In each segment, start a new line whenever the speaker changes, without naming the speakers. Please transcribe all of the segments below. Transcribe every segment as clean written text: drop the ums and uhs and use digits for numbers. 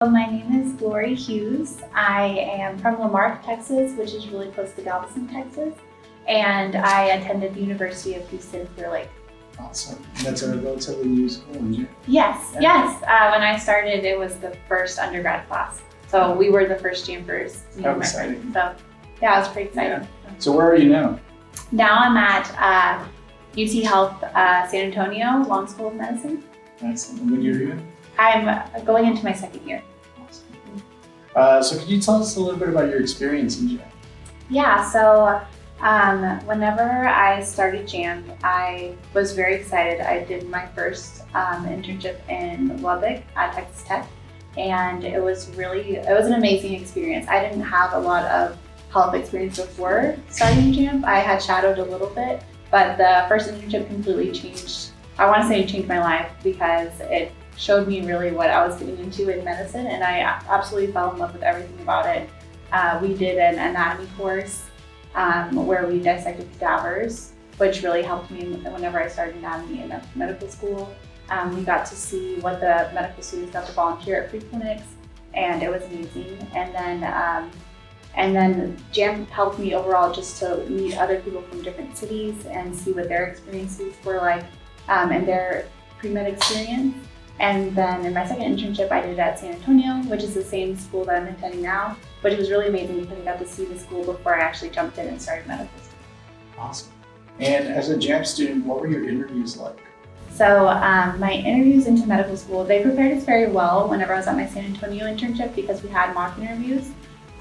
My name is Glory Hughes. I am from Lamarck, Texas, which is really close to Galveston, Texas. And I attended the University of Houston Clear Lake.
Awesome. That's a relatively new school, isn't it?
Yes. When I started, it was the first undergrad class. So we were the first JAMPers.
How exciting.
So yeah, it was pretty exciting.
Yeah. So where are you now?
Now I'm at UT Health San Antonio, Long School of Medicine.
Excellent. And what year are you in?
I'm going into my second year.
Awesome. So could you tell us a little bit about your experience in JAMP?
Yeah, so whenever I started JAMP, I was very excited. I did my first internship in Lubbock at Texas Tech, and it was an amazing experience. I didn't have a lot of health experience before starting JAMP. I had shadowed a little bit, but the first internship completely changed. I want to say it changed my life because it showed me really what I was getting into in medicine, and I absolutely fell in love with everything about it. We did an anatomy course where we dissected cadavers, which really helped me whenever I started anatomy in medical school. We got to see what the medical students got to volunteer at free clinics, and it was amazing. And then JAMP helped me overall just to meet other people from different cities and see what their experiences were like and their pre-med experience. And then in my second internship, I did it at San Antonio, which is the same school that I'm attending now, which was really amazing because I got to see the school before I actually jumped in and started medical school.
Awesome. And as a JAMP student, what were your interviews like?
So my interviews into medical school, they prepared us very well whenever I was at my San Antonio internship because we had mock interviews.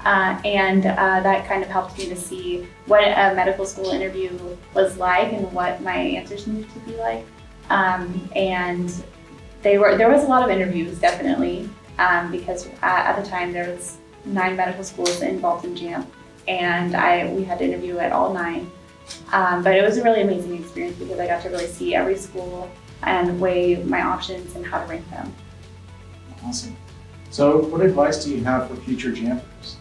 And that kind of helped me to see what a medical school interview was like and what my answers needed to be like. And there was a lot of interviews, definitely, because at the time there was 9 medical schools involved in JAMP, and we had to interview at all 9. But it was a really amazing experience because I got to really see every school and weigh my options and how to rank them.
Awesome. So what advice do you have for future JAMPers?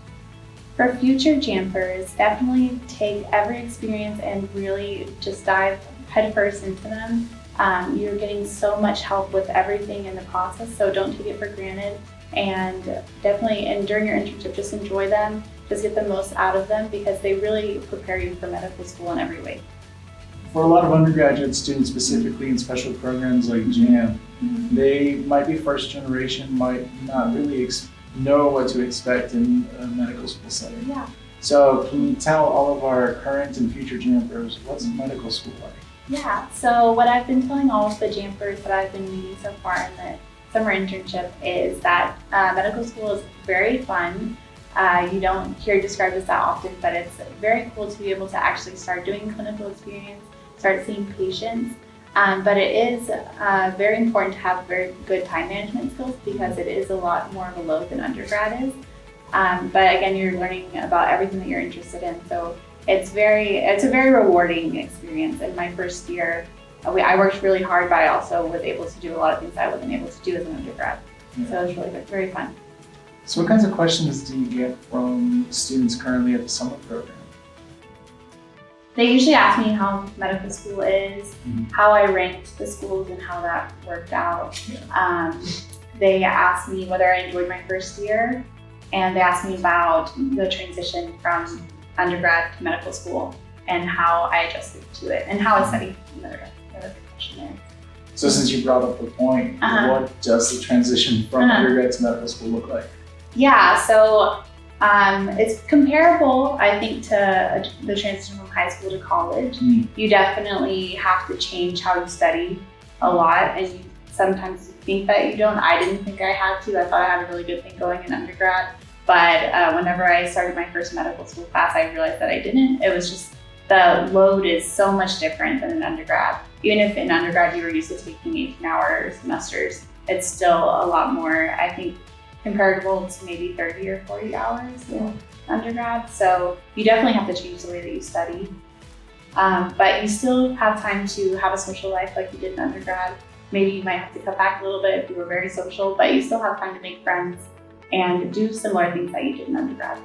For future JAMPers, definitely take every experience and really just dive headfirst into them. You're getting so much help with everything in the process, so don't take it for granted. And definitely, and during your internship, just enjoy them, just get the most out of them because they really prepare you for medical school in every way.
For a lot of undergraduate students, specifically in special programs like JAMP, they might be first generation, might not really know what to expect in a medical school setting.
Yeah.
So can you tell all of our current and future JAMPers, what's medical school like?
Yeah, so what I've been telling all of the JAMPers that I've been meeting so far in the summer internship is that medical school is very fun. You don't hear it described as that often, but it's very cool to be able to actually start doing clinical experience, start seeing patients. But it is very important to have very good time management skills because it is a lot more of a load than undergrad is. But again, you're learning about everything that you're interested in. So it's a very rewarding experience. In my first year, I worked really hard, but I also was able to do a lot of things I wasn't able to do as an undergrad. Yeah. So it was really very fun.
So what kinds of questions do you get from students currently at the summer program?
They usually ask me how medical school is, how I ranked the schools and how that worked out. Yeah. They ask me whether I enjoyed my first year, and they ask me about the transition from undergrad to medical school and how I adjusted to it and how I studied in undergrad. That was a question there.
So since you brought up the point, what does the transition from undergrad to medical school look like?
Yeah, so it's comparable, I think, to the transition from high school to college. You definitely have to change how you study a lot, and sometimes you think that you don't. I didn't think I had to. I thought I had a really good thing going in undergrad. But whenever I started my first medical school class, I realized that I didn't. It was just the load is so much different than in undergrad. Even if in undergrad you were used to taking 18-hour semesters, it's still a lot more, I think, comparable to maybe 30 or 40 hours in undergrad. So you definitely have to change the way that you study. But you still have time to have a social life like you did in undergrad. Maybe you might have to cut back a little bit if you were very social, but you still have time to make friends and do similar things that you did in undergrad.